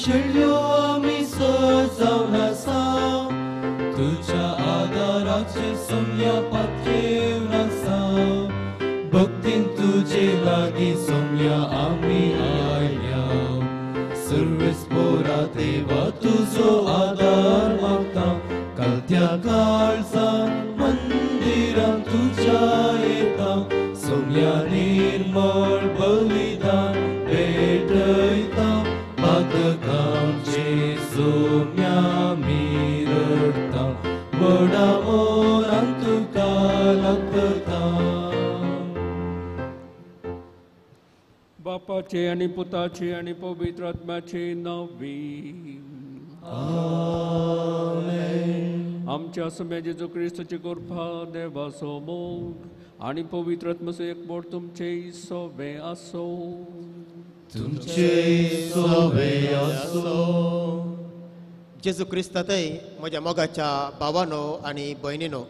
शेळ्यो आमी सजावन आसा तुझ्या आदाराचे सोम्या पातळेवन आसा भक्तीन तुझे लागीं सोम्या आमी आयल्या सर्वेस्पोरा देवा तुजो आदार मागता कालत्या काळजान मंदिरान तुझ्या येता सोम्या निर्मळ बलिदान भेटयता पातकामचे सोम्या मी रडता बडा मोरान तुका लागता बापाचे आणि पुताचे आणि पवित्र आत्म्याचे नावी आमच्या समेत जेजू ख्रिस्ताची कृपा देवाचो मोग आणि पवित्र आत्म्याचो एकमोड तुमचे सोबे आसो तुमचे सोबे आसो जेजू क्रिस्तातय म्हज्या मोगाच्या भावानो आनी भयणीनो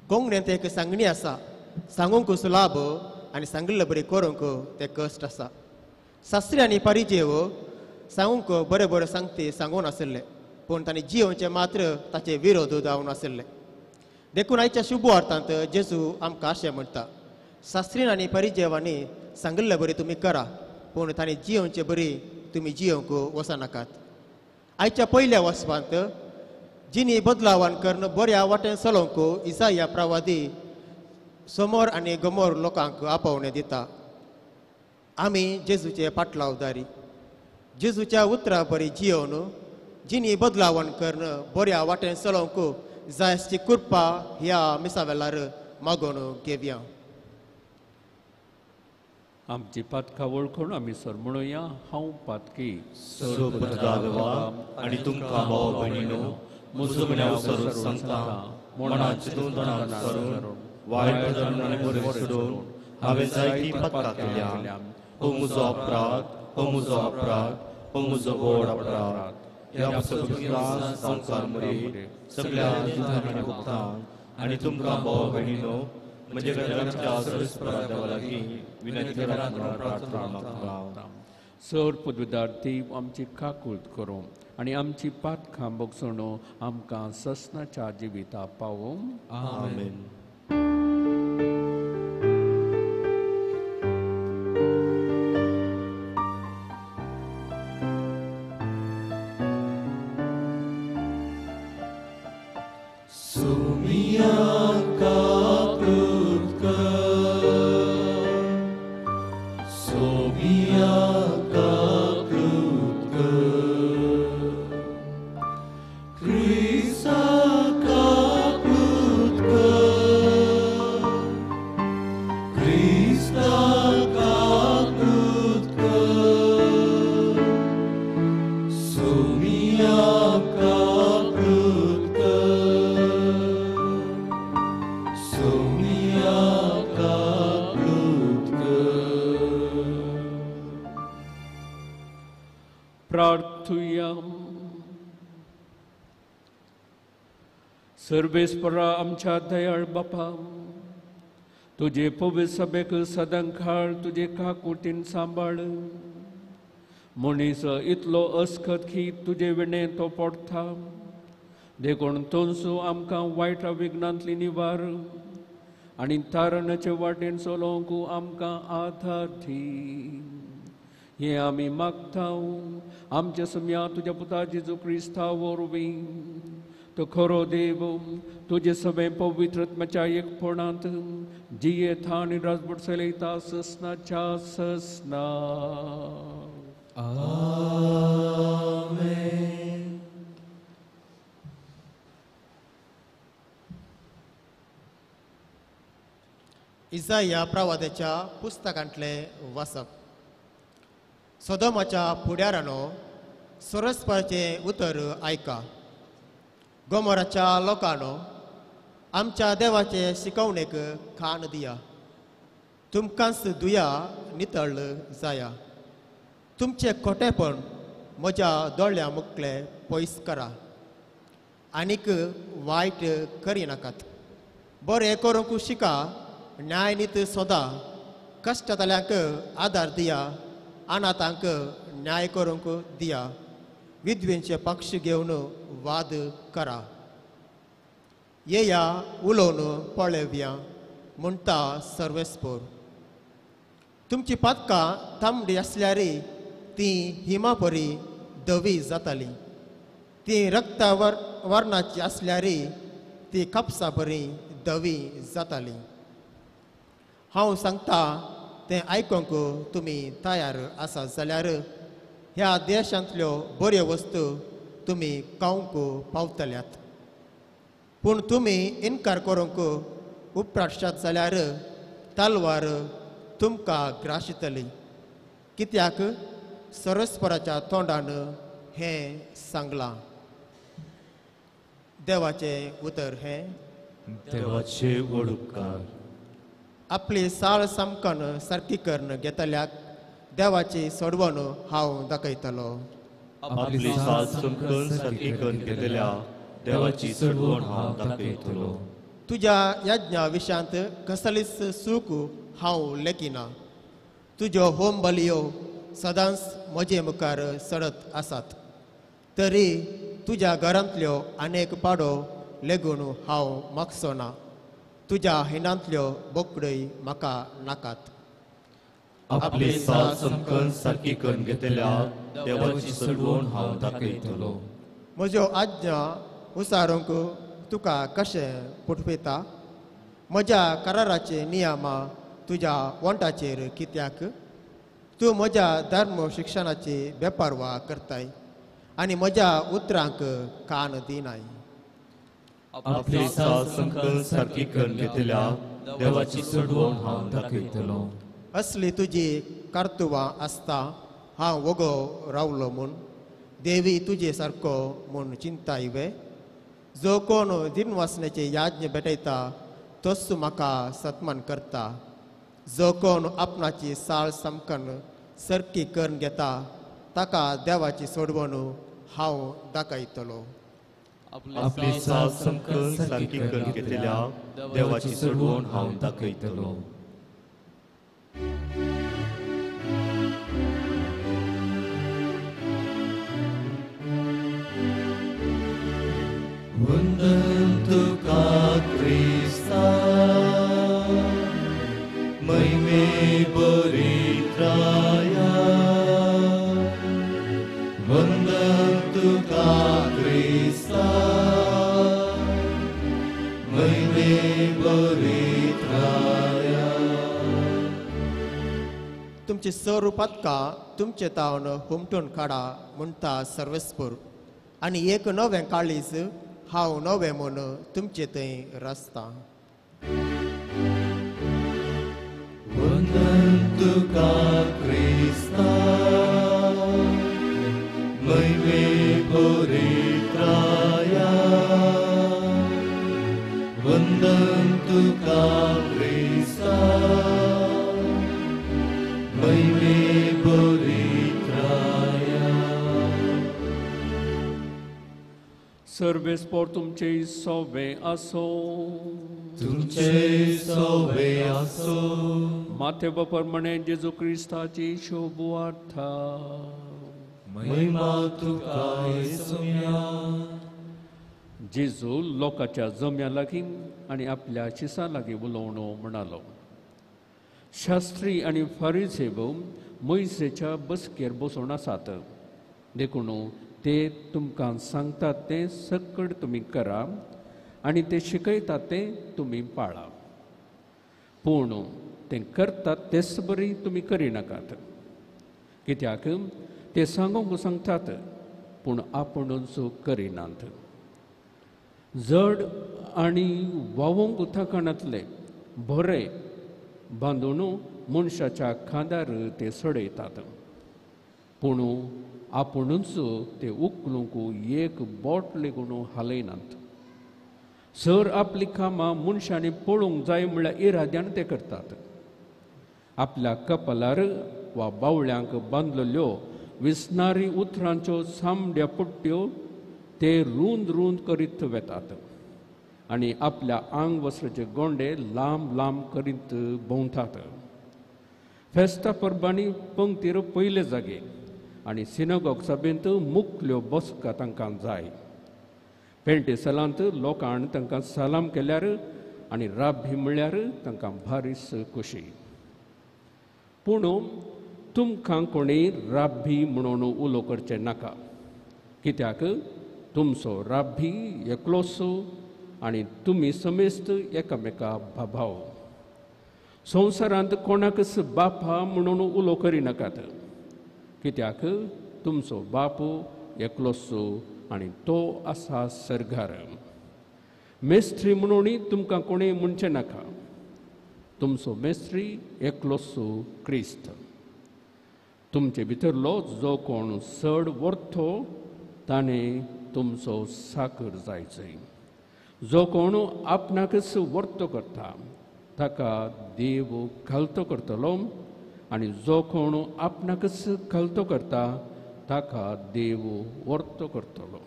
कोंकणींत एक सांगणी आसा सांगूंक सुलाभ आनी सांगिल्लें बरें करूंक ते कश्ट आसा शास्त्री आनी पारिजेव सांगूंक बरें बरें सांगते सांगून आशिल्ले पूण तांणी जियोवचें मात्र ताचे विरोध जावन आशिल्ले देखून आयच्या शुभवार्तांत जेजू आमकां अशें म्हणटा शास्त्रीन आनी पारिजेवांनी सांगिल्लें बरें तुमी करा पूण तांणी जियोवचें बरी तुमी जियोवंक वचनाकात आयच्या पयल्या वचपांत जिनी बदलावान करून बऱ्या वाटेन चलोवंक इसाया प्रवादी समोर आनी गमोर लोकांक आपोवणें दिता आमी जेजूचे पाटलावदारी जेजूच्या उतरां बरी जियोवन जिनी बदलावण करून बऱ्या वाटेन चलोवंक जाय आसची कृपा ह्या मिसावेलार मागून घेवया आमची पातकां वळखून आमी सर म्हणुया हांव पातकी आनी तुमकां भाव भयणीनो म्हजो म्हण्या सर्व सांगता मनाचे तोंडान करून वायट धरून आनी बरें सोडून हांवें जायती पातकां केल्या हो म्हजो अपराध हो म्हजो अपराध हो म्हजो व्हड अपराध ह्या सगळ्या संसार मरे सगळ्या जितांनी भोगतां आनी तुमकां भाव भयणीनो म्हजे घराच्या सर्वेस्परा देवा लागीं विनंती करात म्हणून प्रार्थना मागता सर पदवीदार देव आमची काकूळट करूं आनी आमची पातकां बगसण आमकां ससनाच्या जिविता पावूं आमेन सर्वेस्परा आमच्या दयाळ बापा तुझे पवित्र सभेक सदांकाळ तुझे काकुटीन सांबाळ मनीस इतलो अस्खत की तुझे विणे तो पडता देखून तोंसू आमकां वायटा विघ्नांतली निवार आनी तारणाचे वाटेन चलोवंक आमकां आधार दी हे आमी मागता आमच्या सम्या तुझ्या पुता जेजू क्रिस्ता वरवीं तो खरो देव तुझे सगळे पवित्र आत्म्याच्या एकपणांत जियेता आनी राजभट चलयता ससनाच्या ससना आमेन इसाया प्रवाद्याच्या पुस्तकांतले वाचप सोदोमाच्या फुडारानो सरस्पाचे उतर आयका गोमोराच्या लोकांनो आमच्या देवाचे शिकवणेक खाण दिया तुमकांच दुया नितळ जाया तुमचे खोटेपण म्हज्या दोळ्या मुखले पयस करा आनीक वायट करिनाकात बरें करूंक शिका न्यायनीत सोदा कश्ट जाल्यांक आदार दिया अनाथांक न्याय करूंक दिया. विधवेंचे पक्ष घेवन वाद करा. येया उलोवन पळेवया म्हणटा सर्वेस्पोर. तुमची पातकां तांबडी आसल्यार ती हिमा परी धवी जाताली. ती रक्ता वर्णाची आसल्यार ती कापसा परी धवी जाताली. हांव सांगता तें आयकूंक तुमी तयार आसा जाल्यार ह्या देशांतल्यो बऱ्यो वस्तू तुमी खावंक पावतल्यात. पूण तुमी इन्कार करूंक उपराशात जाल्यार तलवार तुमकां ग्राशितली. कित्याक सरस्वराच्या तोंडान हें सांगलां. देवाचें उतर हें. देवाचे व्हड उपकार. आपली साळ सामकन सारकी करून घेतल्याक देवाची सोडवण हांव दाखयतलो. आपली साल समकन सारकी करून घेतल्या देवाची सोडवण हांव दाखयतलो. तुज्या यज्ञा विशांत कसलीच सूख हांव लेखिना. तुज्यो होम बलियो सदांच म्हजे मुखार सडत आसात. तरी तुज्या घरांतल्यो अनेक पाडो लेगून हांव मागचो ना. तुज्या हिनांतल्यो बोकडय म्हाका नाकात. आपली साल समकन सारकी करून घेतल्या देवाची सोडवण हांव दाखयतलो. म्हज्यो आज्ञा उसारूंक तुका कशें पुटफेता. म्हज्या कराराचे नियमा तुज्या वंटाचेर कित्याक. तूं म्हज्या धर्म शिक्षणाची बेपारवा करताय आनी म्हज्या उतरांक कान दिनाय. आपली साल समकन सारकी करून घेतल्या देवाची सोडवण हांव दाखयतलो. असली तुजी कर्तुवां आसता हांव वगो रावलो म्हूण देवी तुजे सारको म्हूण चिंताय वे. जो कोण दिनवासनेचे याज्ञ भेटयता तोच म्हाका सत्मान करता. जो कोण आपणाची साळ सामकन सारकी करून घेता ताका देवाची सोडवण हांव दाखयतलो. आपली साल समकन सारकी करून घेतल्या देवाची सोडवण हांव दाखयतलो. वंदन तुका क्रिस्ता महिमे बरीत्राया. वंदन तुका क्रिस्ता महिमे बरीत्राया. तुमची स्वरूपातका तुमचे तावन हुमटून काडा म्हणटा सर्वेस्पूर. आनी एक नवें काळीज हांव नवें म्हूण तुमचे थंय रचतां. वंदन तुका क्रिस्ता महिमे बरीत्राया. वंदन तुका क्रिस्ता महिमे बरीत्राया. सर्वेस्पोर तुमचे सोबे असो. तुमचे सोबे आसो. माथे प्रमाणे जेजू क्रिस्ताची शोभवार्था. महिमा तुका येसुया. जेजू लोकांच्या जम्या लागीं आनी आपल्या शिसा लागीं उलोवण म्हणालो. शास्त्री आनी फारिसेव मोइसेच्या बसकेर बसून आसात. देखून ते तुमकां सांगतात तें सकड तुमी करा आनी ते शिकयतात तें तुमी पाळा. पूण तें करतात तेच बरी तुमी करिनाकात. कित्याक ते सांगूंक सांगतात पूण आपुणूच करिनात. जड आनी वावूंक थकाणांतले बरे बांदून मनशाच्या खांदार ते सडयतात. पूण आपुणूच ते उखलूंक एक बोट लेगून हालयनात. सर आपली कामां मनशांनी पळोवंक जाय म्हळ्यार इराद्यान ते करतात. आपल्या कपलार वा बावळ्यांक बांदलेल्यो विसणारी उतरांच्यो सामड्या पट्ट्यो ते रुंद रुंद करीत वेतात आनी आपल्या आंग वस्त्राचे गोंडे लांब लांब करीत भोंवतात. फेस्ता परबांनी पंक्तीर पयले जागे आनी सिनगॉग सभेंत मुखल्यो बसका तांकां जाय. पेंटेसलांत लोकांन तांकां सलाम केल्यार आनी राब्बी म्हणल्यार तांकां भारीस खोशी. पूण तुमकां कोणेय राब्बी म्हणून उलो करचें नाका, कित्याक तुमचो राब्बी एकलोच आनी तुमी समेस्त एकामेका भाव. संवसारांत कोणाकच बापा म्हणून उलो करिनाकात, कित्याक तुमचो बाप एकलोच आनी तो आसा सर्गार. मेस्त्री म्हणून तुमकां कोणेय म्हणचें नाका, तुमचो मेस्त्री एकलोच क्रिस्त. तुमचे भितरलो जो कोण चड वर्तो ताणें तुमचो साकर जायचो. जो कोण आपणाकच वर्तो करता ताका देव घालतो करतलो, आनी जो कोण आपणाकच घालतो करता ताका देव वर्तो करतलो.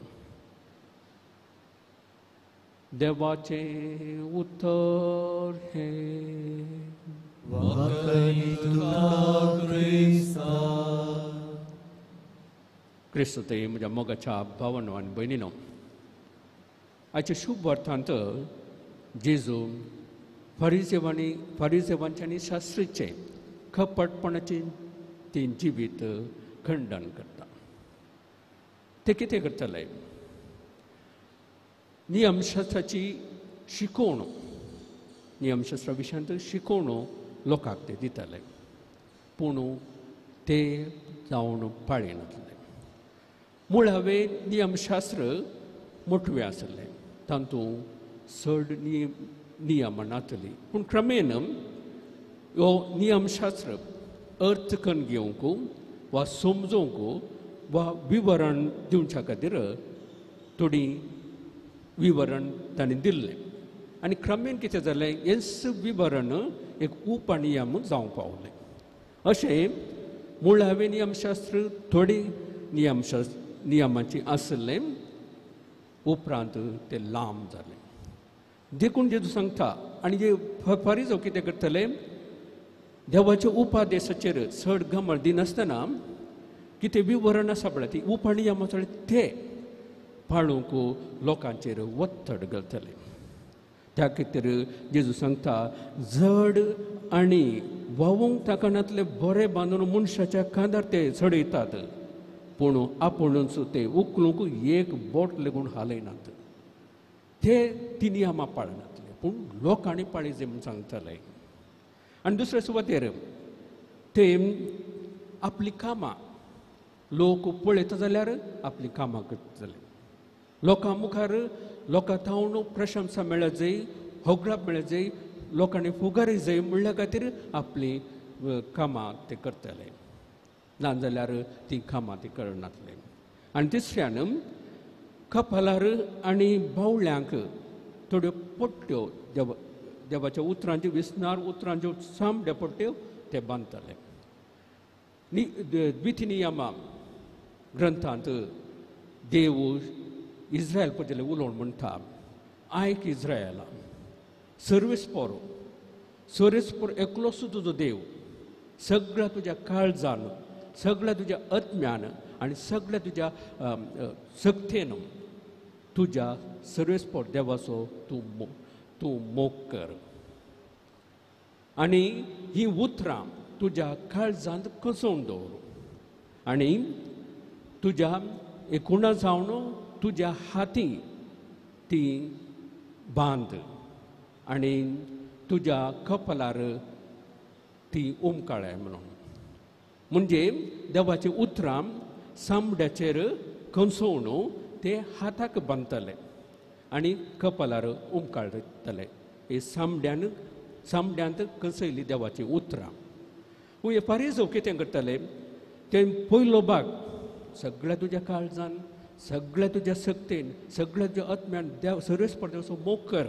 देवाचें उतर हे क्रिस्त ते म्हज्या मोगाच्या भावांनो आनी भयणीनो, आयच्या शुभ वर्थांत जेजू फारिसेवांचे आनी शास्त्रीचे खपटपणाचें तें जिवीत खंडन करता. ते कितें करतले? नियमशास्त्राची शिकवण, नियमशास्त्रा विशयांत शिकवण लोकांक ते दिताले, पूण ते जावन पाळिनातले. मुळावे नियमशास्त्र मोठवें आसलें, तातूंत चड नियम नातलीं, पूण क्रमेन हो नियमशास्त्र अर्थ करून घेवंक वा समजोवंक वा विवरण दिवच्या खातीर थोडी विवरण ताणें दिल्लें. आनी क्रमेन कितें जालें, हें विवरण एक उपनियम जावंक पावलें. अशें मुळावें नियमशास्त्र थोडी नियमांची आसलें, उपरांत तें लांब जालें. देखून जेजू सांगता, आनी जे फारीजो कितें करतले, देवाच्या उपादेशाचेर चड घमळ दिनासतना कितें विवरण आसा पळय ती उपनियमाचो ते पाळूंक लोकांचेर वत्तड घालतले. त्या खातीर जेजू सांगता, जड आनी वावूंक ताकणातले बरें बांदून मनशाच्या कांदार ते चडयतात, पूण आपुणूच ते उखलूंक एक बोट लेगून हालयनात. ते ती नियमां पाळनातले, पूण लोकांनी पाळिजे म्हूण सांगतले. आनी दुसरे सुवातेर ते आपली कामां लोक पळयता जाल्यार आपली कामां करतले. लोकां मुखार लोकां थावन प्रशंसा मेळत जाय, होगळाप मेळत जाय, लोकांनी फुगारी जाय म्हणल्या खातीर आपली कामां ते करतले, नाजाल्यार ती कामां ती करनातले. आनी तिसऱ्यान कपालार आनी बावल्यांक थोड्यो पट्ट्यो देवाच्या उतरांची विस्नार उतरांच्यो सामड्या पट्ट्यो ते बांदतले. द्वितीनियमा ग्रंथांत देव इस्रायल पद्दले उलोवन म्हणटा, आयक इस्रायला, सर्वेस्पोर एकलोच तुजो देव, सगळ्या तुज्या काळजान, सगळ्या तुज्या आत्म्यान आनी सगळ्या तुज्या सक्तेन तुज्या सर्वेस्पोर देवाचो तूं मोग कर. आनी ही उतरां तुज्या काळजांत कसोवन दवर, आनी तुज्या एकूण जावन तुज्या हाती ती बांद, आनी तुज्या कपालार ती उमकाळय म्हणून. म्हणजे देवाची उतरां सामड्याचेर कसोवन ते हाताक बांदतले आनी कपालार उमकाळटले. हे सामड्यांत कसयली देवाची उतरां. हे फारीजो कितें करतले, ते पयलो भाग सगळ्या तुज्या काळजान, सगळ्या तुज्या सक्तेन, सगळ्या तुज्या आत्म्यान देव सर्वेस्पर देवाचो मोग कर,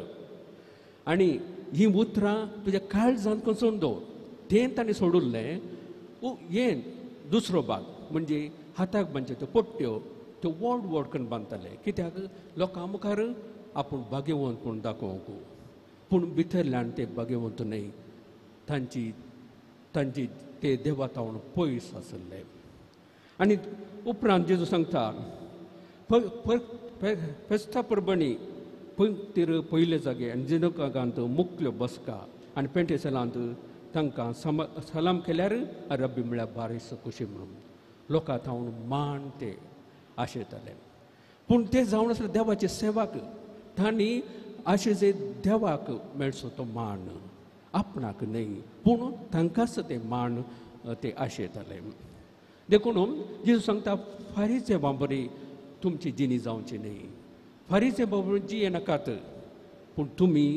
आनी ही उतरां तुज्या काळजान कसोवन दवर. तें ताणें सोडुल्लें. हे दुसरो भाग म्हणजे हाताक बांदच्यो त्यो पट्ट्यो त्यो व्हड करून बांदताले, कित्याक लोकां मुखार आपूण भाग्यवंत म्हूण दाखोवंक, पूण भितरल्यान ते भाग्यवंत न्हय, तांची ते देवा तावन पयस आसले. आनी उपरांत जेजू सांगता फेस्ता परबणी तिर पयले जागे आनी जिनकांत मुख्ल्यो बसका आनी पेंटेसलांत तांकां सलाम केल्यार रब्बी म्हळ्यार बारीस खुशी म्हणून लोकां थावन मान ते आशेताले. पूण ते जावन आसले देवाचे सेवाक तांणी आशेचे देवाक मेळचो तो मान आपणाक न्हय पूण तांकांच ते मान ते आशेताले. देखून जेजू सांगता फारीचे बाबरी तुमची जिणी जावची न्हय. फारीचे बाबरी जिये नाकात पूण तुमी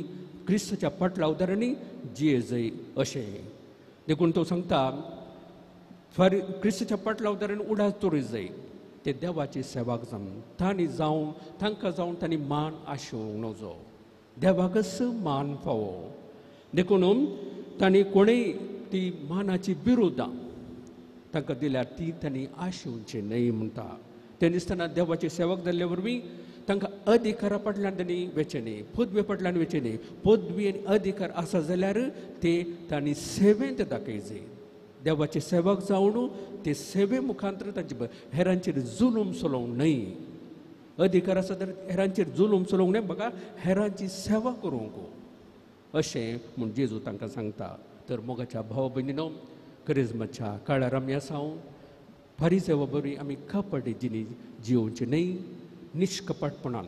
क्रिस्ताच्या पटला उदारणी जिये जय अशें. देखून तो सांगता क्रिस्ताच्या पटला उदारण उडास तोरी जाय ते देवाची सेवाक जावन तांकां जावन तांणी मान आशोवंक नजो. देवाकच मान फावो. देखून तांणी कोणेय ती मानाची बिरुदां तांकां दिल्यार ती तांणी आशेवची न्हय म्हणटा. ते दिसतना देवाची सेवक जाल्ले वरवीं तांकां अधिकारा फाटल्यान तांणी वेचें न्हय, पदवे फाटल्यान वेचें न्हय. पदवी आनी अधिकार आसा जाल्यार ते तांणी सेवेंत दाखय जाय. देवाचे सेवक जावन ते सेवे मुखांतर तांचे हेरांचेर जुलूम चलोवंक न्हय. अधिकार आसा तर हेरांचेर जुलूम चलोवंक न्हय, म्हाका हेरांची सेवा करूंक अशें म्हूण जेजू तांकां सांगता. तर मोगाच्या भाव भयणीनो क्रिस्मसच्या काळार आमी आसां फारीचे बरी आमी कपट जिणी जिवोवची न्हय. निश्कपटपणान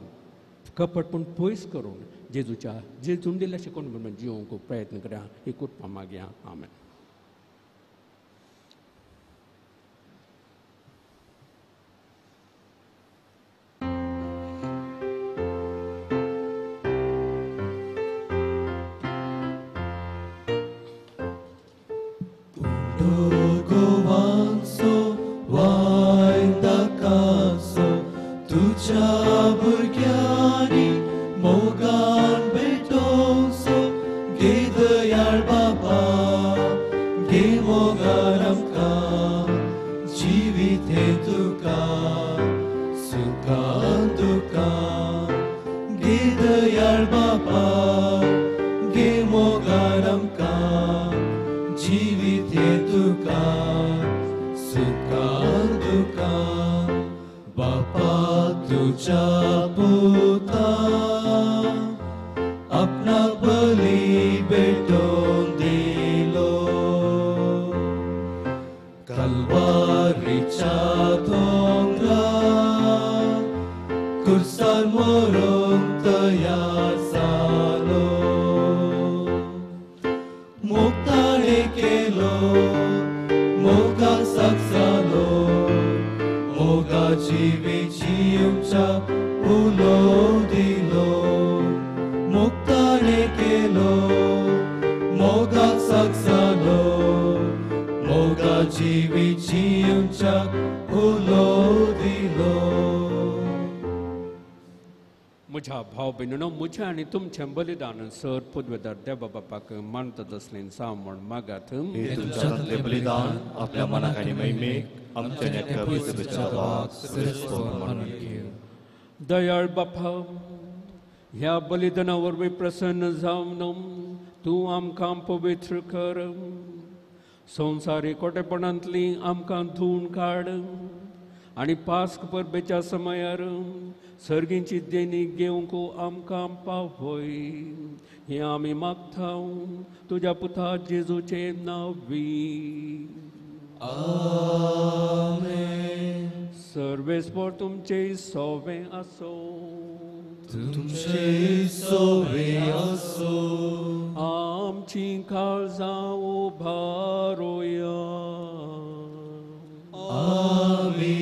कपटपण पयस करून जेजून दिल्ल्या शिकोवन म्हणून जिवोवंक प्रयत्न करा. ही कृपा मागया. आमेन. म्हज्या भाव भयणीनो म्हजें आनी तुमचें बलिदान सर पदवेदार देवा बापाक मानतात असलें सामण मागात. तुमच्यातले बलिदान आपल्या मनाक आनी मैमेक आमच्या नेत्या पुरुषाच्या वाक श्रेष्ठ म्हणून घे. दयाळ बापा ह्या बलिदाना वरवीं प्रसन्न जावन तूं आमकां पवित्र कर. संवसारी कोटेपणांतली आमकां धुवन काड आनी पास्क परबेच्या समयार सर्गींची देणगी घेवंक आमकां पावय. हें आमी मागता तुज्या पुता जेजूचे नांवी. आमेन. सर्वेस्पर तुमचे सोवें आसो. तुमचे सोवें आसो. आमची काळजां उबारोया. आमी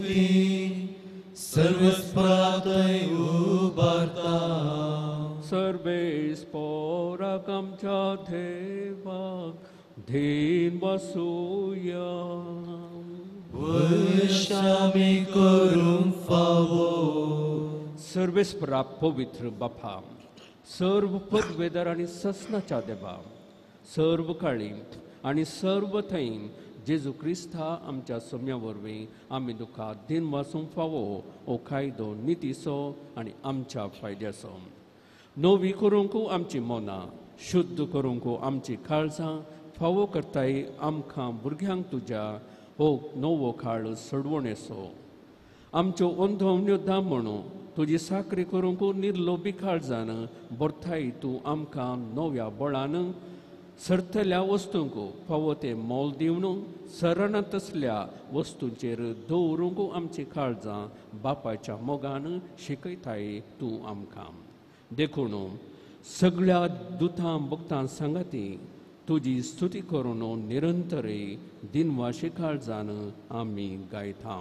ती सर्वस्परातय उबारता. सर्वेस्पराक आमच्या देवाक धीन बसूया. वर्षामी करूंक फावो. सर्वेस्परा पवित्र बापा सर्व पदवेदार आनी ससनाच्या देवा सर्व काळी आनी सर्व थंय जेजू क्रिस्ता आमच्या सम्या वरवीं आमी तुका दिन वाचूंक फावो हो कायदो नितीचो आनी आमच्या फायद्याचो. नवी करूंक आमची मनां शुद्ध करूंक आमची काळजां फावो करताय आमकां भुरग्यांक तुज्या हो नवो काळ सडवण येसो आमच्यो अंधवण्यो दामणो तुजी साकरी करूंक निर्लोभी काळजान बोरथाय तूं आमकां नव्या बळान सरतल्या वस्तूंक फावो ते मोल दिवन सरणत असल्या वस्तूंचेर दवरूंक आमची काळजां बापाच्या मोगान शिकयताय तूं आमकां देखून सगळ्या दुतां भक्तां सांगाती तुजी स्तुती करून निरंतरी दिनवाशी काळजान आमी गायता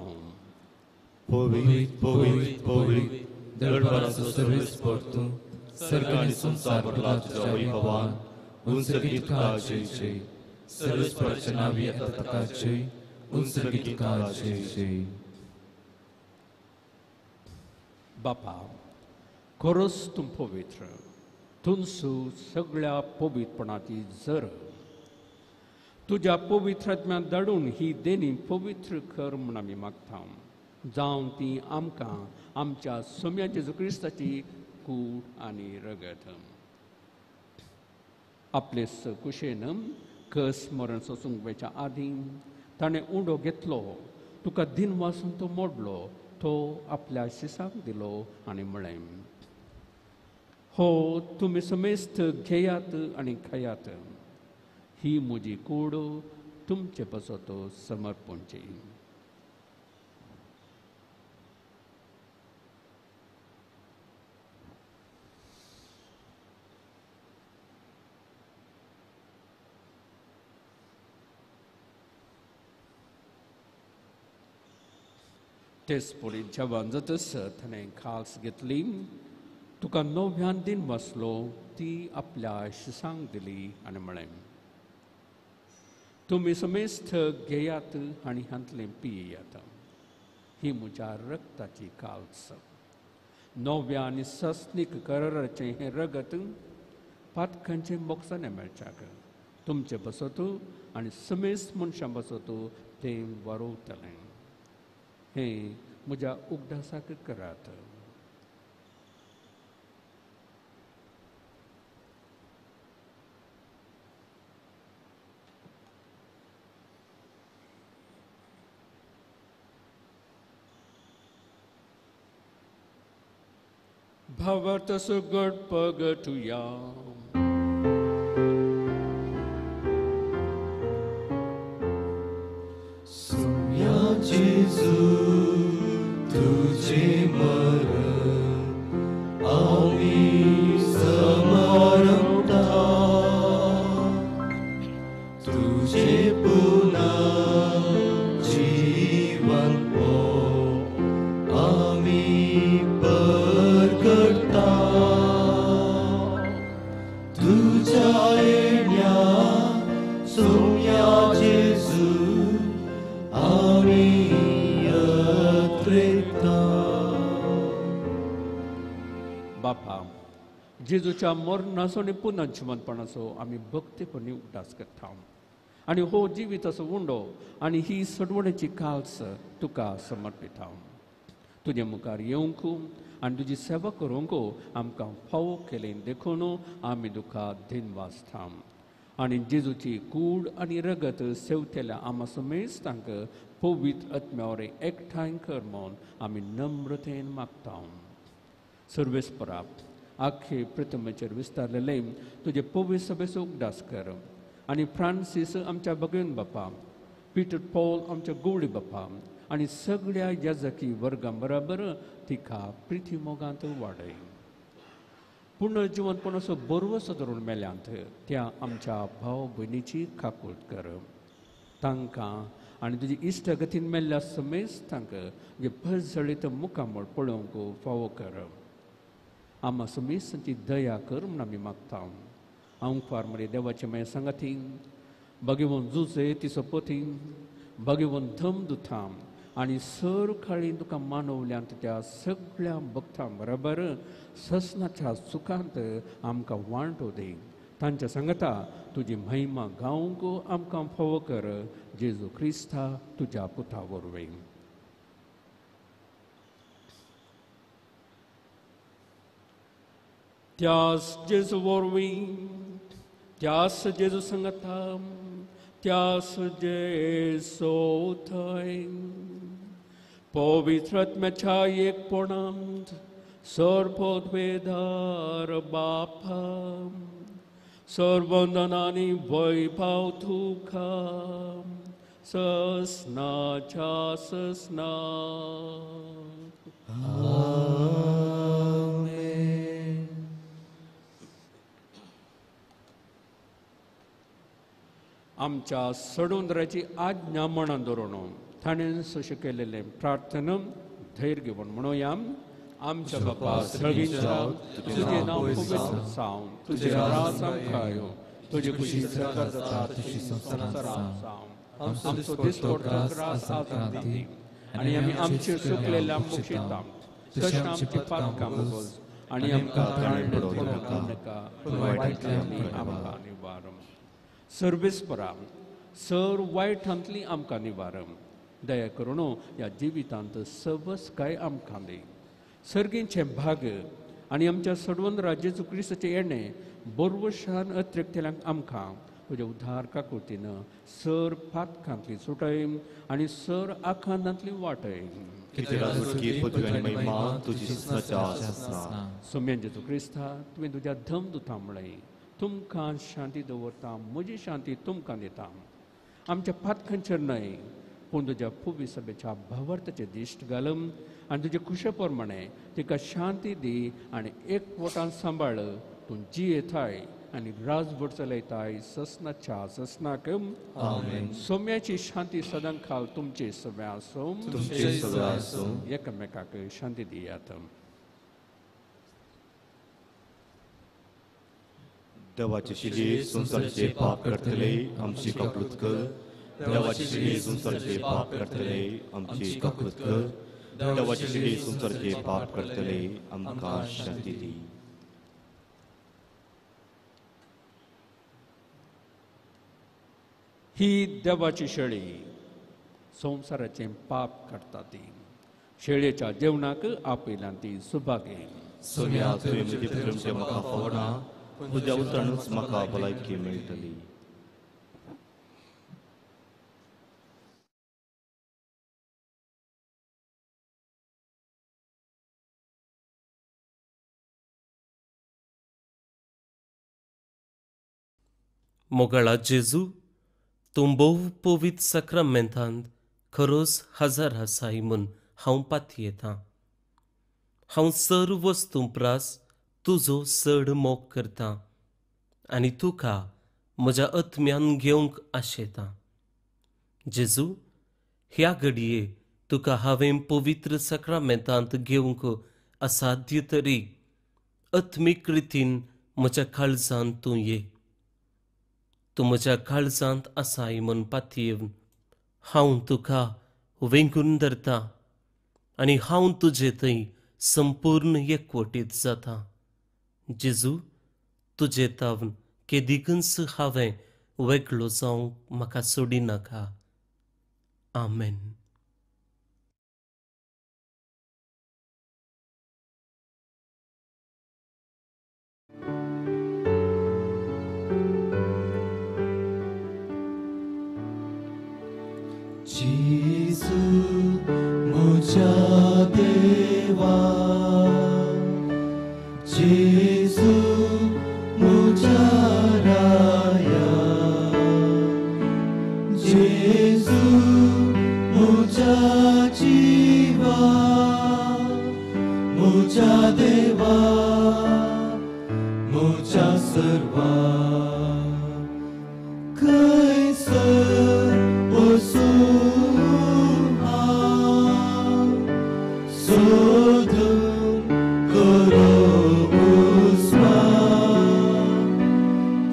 Povit, povit, povit, dălbărață serviți portu, sărgani sunt sarpălat joi pavan, unsărgit ca cei, serviți prăcina vieta ca cei, unsărgit ca cei. बापा खरोच तूं पवित्र तुमसू सगळ्या पवित्रपणाची जर तुज्या पवित्रात्म्या धाडून ही देणी पवित्र कर म्हूण आमी मागता जावन ती आमकां आमच्या सोम्या जेजू क्रिस्ताची कूड आनी रगत आपले कुशेन कस मरण सोसूंक वेच्या आदीं ताणें उंडो घेतलो तुका दिन वासून तो मोडलो तो आपल्या शिसाक दिलो आनी म्हळें हो तुमी समेस्त घेयात आनी खायात ही म्हजी कूड तुमचे पसत समर्पणची तेच पुढे जेवण जातस ताणें खास घेतली तुका नव्यान दिन बसलो ती आपल्या शिसांक दिली आनी म्हळें तुमी समेस्त घेयात आनी हांतलें पियेयात ही म्हज्या रक्ताची काल्स नव्या आनी सस्नीक कराराचें हें रगत पातकांचें मोक्षाने मेळच्याक तुमचे बसत आनी समेस्त मनशां बसत तें वारोवतलें हें म्हज्या उगडासाक करात भावार्थ सुगड पगटुया Jezu, तुझे मरण आम्ही समरता तुझे पुन्हा जीवन हो आम्ही परगडता तुझ्या येण्या सोम्या जेजू बापा जेजूच्या मरणाचो आनी पुनर्जीवनपणाचो आमी भक्तीपणी उदास करता आनी हो जिवीत असो उंडो आनी ही सडवणेची काल्स तुका समर्पिता तुजे मुखार येवंक आनी तुजी सेवा करूंक आमकां फावो केलें देखून आमी तुका दिनवासता आनी जेजूची कूड आनी रगत सेवतेल्या आमा समेस्त तांकां पवित्र आत्म्यावर एकठांय कर म्हूण आमी नम्रतेन मागता सर्वेस्परा आख्खे प्रथमेचेर विस्तारलेले तुजे पवित्र सभेचो उगडास कर आनी फ्रांसीस आमच्या भगिनी बापा पीटर पॉल आमच्या गवळी बापा आनी सगळ्या याजकी वर्गां बराबर तिका प्रिती मोगांत वाडय पुनर्जीवनपणाचो बरवसो धरून मेल्यांत त्या आमच्या भाव भयणीची काकूट कर तांकां आनी तुजी इश्टगतीन मेल्ल्या समेस्त तांकां जे भजळीत मुखामळ पळोवंक फावो कर आमा समेस्तांची दया कर म्हूण आमी मागता हांव फार मरे देवाचे मागीर सांगाती भगिवन जुजे तिचो पती भगिवन धम दुथाम आनी सर काळी तुका मानवल्यांत त्या सगळ्या भक्तां बरोबर ससनाच्या सुखांत आमकां वांटो दी तांच्या सांगता तुजी महिमा गावंक आमकां फावो कर जेजू क्रिस्ता तुज्या पुता वरवीं त्यास जेजू वरवीं त्यास जेजू सांगता त्यास जे सोथय पवित्रात्म्याच्या एकपणांत सर्वोद्वेदार बापा सर्ववंदनानी वैभव तुका ससनाच्या ससना आमच्या सडोंदराची आज्ञा मनात दवरून ताणें सशें केलेले प्रार्थना धैर्य घेवन म्हणूया. आमच्या बापा सगळींच्या तुझे नाव पवित्र जावं, तुझे राज आमकां येवं, तुझे कुशी सरकार जाता तशी संवसारांत जावं. आमचो दिसपडटो त्रास आतां दी आनी आमी आमचेर चुकलेल्या मुक्षिता तशें आमची पातकां मुगोज आनी आमकां त्राण पडोवंक नाका, वायटांतली आमकां निवार. सर्वेस्परा सर वायटांतली आमकां निवार. दया करून ह्या जिवितांत सवस्काय आमकां दी. सर्गींचे भाग्य आनी आमच्या सडवंदरा जेजू क्रिस्ताचे येणें बरवशान अत्रेकतेल्यांक आमकां तुज्या उद्धार काकुतीन सर पातकांतली सुटय आनी सर आखांतांतली वाटय. सोम्यान जेजू क्रिस्ता तुवें तुज्या धमदुतां म्हणय तुमकां शांती दवरता, म्हजी शांती तुमकां दिता. आमच्या पातकांचेर न्हय पूण तुज्या पुवी सभेच्या भावार्थाचे दिश्ट घालम आनी तुजे कुशे प्रमाणे तिका शांती दी आनी एकवटान सांबाळ. तूं जियेताय आनी राजभर चलयताय ससनाच्या ससनाक. सोम्याची शांती सदां खाल तुमचे सगळे आसूं. एकामेकाक शांती दियात. देवाची शिडी संसाराचे पाप करतले आमची कपडूत कर. देवाची शिडी संसाराचे पाप करतले आमची कपडूत कर. देवाची शिडी संसाराचे पाप करतले आमकां शांती दी. ही देवाची शेळी संवसाराचे पाप करता ती. शेळयेच्या जेवणाक आपयल्यान ती सुभागे. सोन्या तुवें म्हजे प्रेमचे म्हाका फवना, तुज्या उतरानूच म्हाका भलायकी मेळटली. मोगाळा जेजू, तूं भोव पवित्र सक्रामेंतांत खरोच हजार आसाय म्हूण हांव पातयेतां. हांव सर्व वस्तू प्रास तुजो चड मोग करतां आनी तुका म्हज्या आत्म्यान घेवंक आशेतां. जेजू, ह्या घडये तुका हांवें पवित्र सक्रामेंतांत घेवंक असाध्य तरी आत्मीक रितीन म्हज्या काळजांत तूं ये. तूं म्हज्या काळजांत आसाय म्हूण पातयेवन हांव तुका वेंगून धरतां आनी हांव तुजे थंय संपूर्ण एकवटीत जाता. जेजू, तुजे तावन केदिकच हांवें वेगळो जावंक म्हाका सोडिनाका. आमेन. जेजू म्हज्या देवा, जेजू म्हज्या राया, जेजू म्हज्या जिवा, म्हज्या देवा, म्हज्या सर्वा. खंयसर वचूं हांव सोदून करूं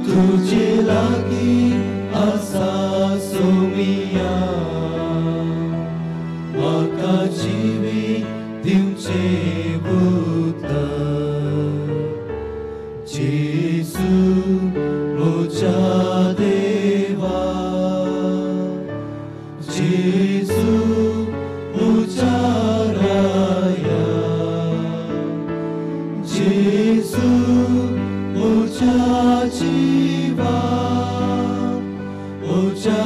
तुजे लागीं आसा सोमिया. म्हाका जिवी दिवचें उतर. जेजू म्हज्या देवा, जेजू म्हज्या राया, जेजू म्हज्या जिवा, म्हज्या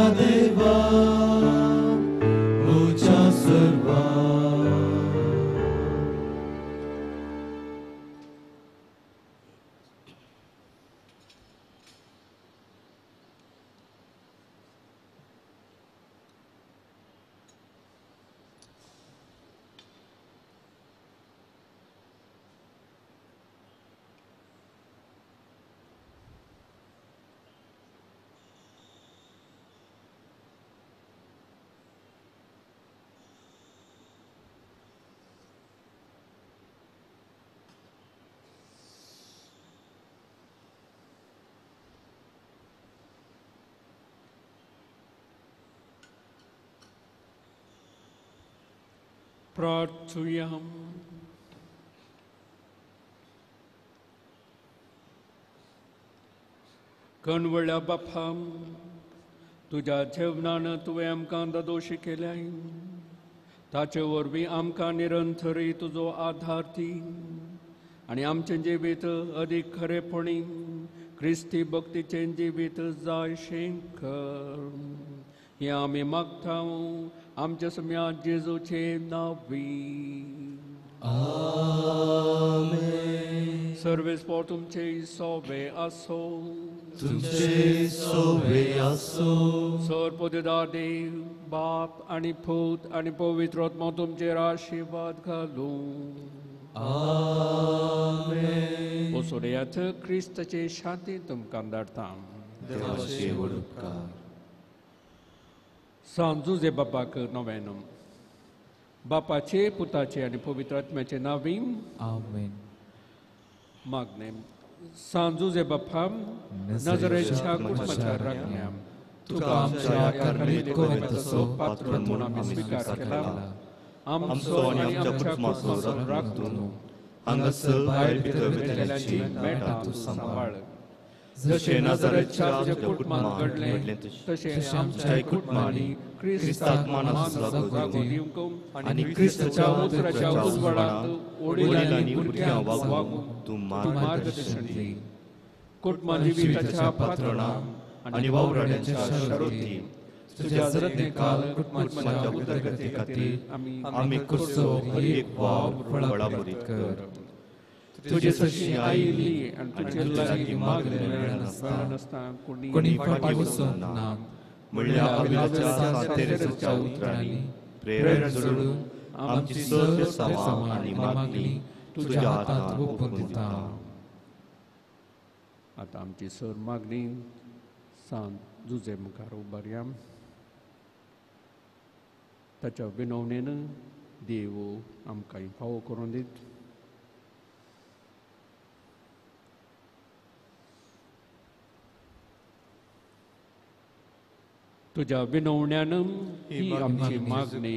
प्रार्थूया. कणवळ्या बापा, तुझ्या जेवणानं तुवें आमकां दोशी केल्याय, ताचे वरवीं आमकां निरंतरी तुजो आधार दी आनी आमचें जिवीत अदीक खरेपणी क्रिस्ती भक्तीचें जिवीत जायशें कर. हें आमी मागता आमच्या सम्या जेजूचे नांवी. आमेन. सर्वेस्पोर तुमचे सोबे आसो. तुमचे सोबे आसो. सर्वोपदेदार देव बाप आनी पूत आनी पवित्र आत्मा तुमचेर आशिर्वाद घालूं. आमेन. ओसोड्यात क्रिस्ताचे शांती तुमकां धाडटा. देवाचे उपकार. सांजुजे बापाक नव्यान बापाचे पुताचे आनी पवित्र आत्म्याचे नांवी. आमेन. मागणे. सांजुजे बापा, नजरेच्या कुटुंबाच्या राखण्या तुका आमच्या आकारणीत कोविंतसो पात्र म्हणून आमी स्वीकार केला. आमचो आनी आमच्या कुटुंबाचो राखतून हांगासर भायर भितर गेल्यांची मेळटा तूं सांबाळ. जशे नजरेच्या तुज्या कुटुंबांत घडलें तशें आमच्या कुटुंबांनी क्रिस्ताक मान जागो दिवंक आनी क्रिस्ताच्या उतराच्या उजवाडांत वडिलांनी भुरग्यांक वागूंक तूं मार्गदर्शन दी. कुटुंबां जिविताच्या पात्रांना आनी वावराड्यांच्या शर्ती तुज्या जतने काल कुटुंबाच्या उदरगती खातीर आमी करचो एक वाव बळाबरीत कर. तुजे सशी आयली आनी तुजे लागीं मागलें मेळनासतना कोणी फाटीं वचूंक ना. म्हणल्यार अभिलाच्या सातेरेच्या उतरांनी प्रेरण जोडून आमची सगळी सामान आनी मागणी तुज्या हातांत ओपून दिता. आतां आमची सर मागणी सांजुजे मुखार उबारया. ताच्या विनवणेन देव आमकां फावो करून दीत. तुज्या विनवण्यान ही आमची मागणी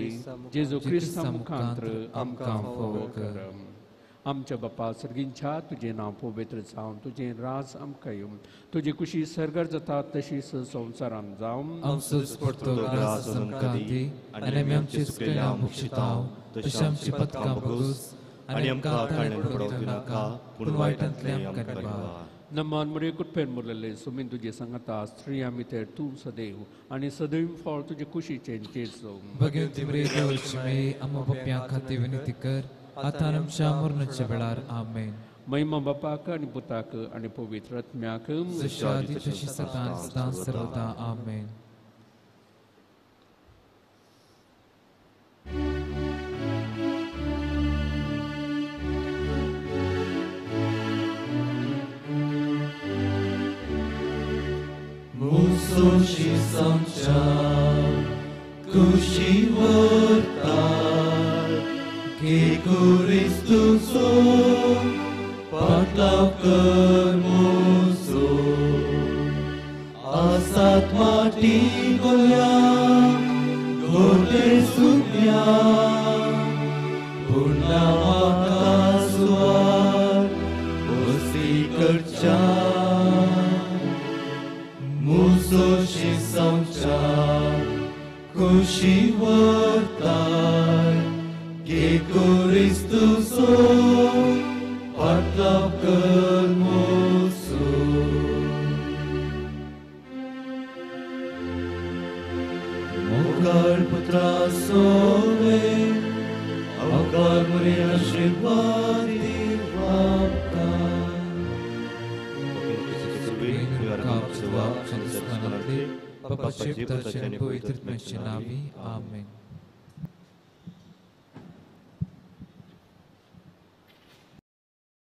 जेजू क्रिस्ता मुखांत्र आमकां फावो कर. आमच्या बापा सर्गींच्या तुजें नांव पवित्र जावन तुजें राज आमकां येवं. तुजी खुशी सर्गर जाता तशीच संवसारांत जावं. आमचो दिसपडटो ग्रास आमकां दी आनी आमी आमची चुकलेल्या मुक्षितांव तशें आमची पथकां भोगूस आनी आमकां ताळें पडोवंक नाका पूण वायटांतल्यान आमकां निवार. नमान मुरे कुटपेन मुरलेले सुमीन तुजे सांगता स्त्री आमी तर तूं सदैव आनी सदैव फळ तुजे कुशीचे जेजू. भगवती बरे देवलक्ष्मी आमच्या पप्प्यां खातीर विनंती कर आतां आमच्या मरणाच्या वेळार. आमेन. महिमा बापाक आनी पुताक आनी पवित्र आत्म्याक जशी आदी तशी सदां सर्वदा. आमेन. मुसोशी आमच्या कुशीवर तार घे क्रिस्तुसो पाटलाव कर मोसो. आसात माटी गोल्या घोटे सुटल्या पुन्हा म्हाका सुवार बसी करच्या. मुसोशी आमच्या कुशीवर तार घे क्रिस्तुसो पाटलाव कर मोसो. मोगाळ पुत्रा सोवे अवकार मुरे आशीर्वाद दिवाका. Papa Shiv Tashan Poitrit Mesinavi. Amen.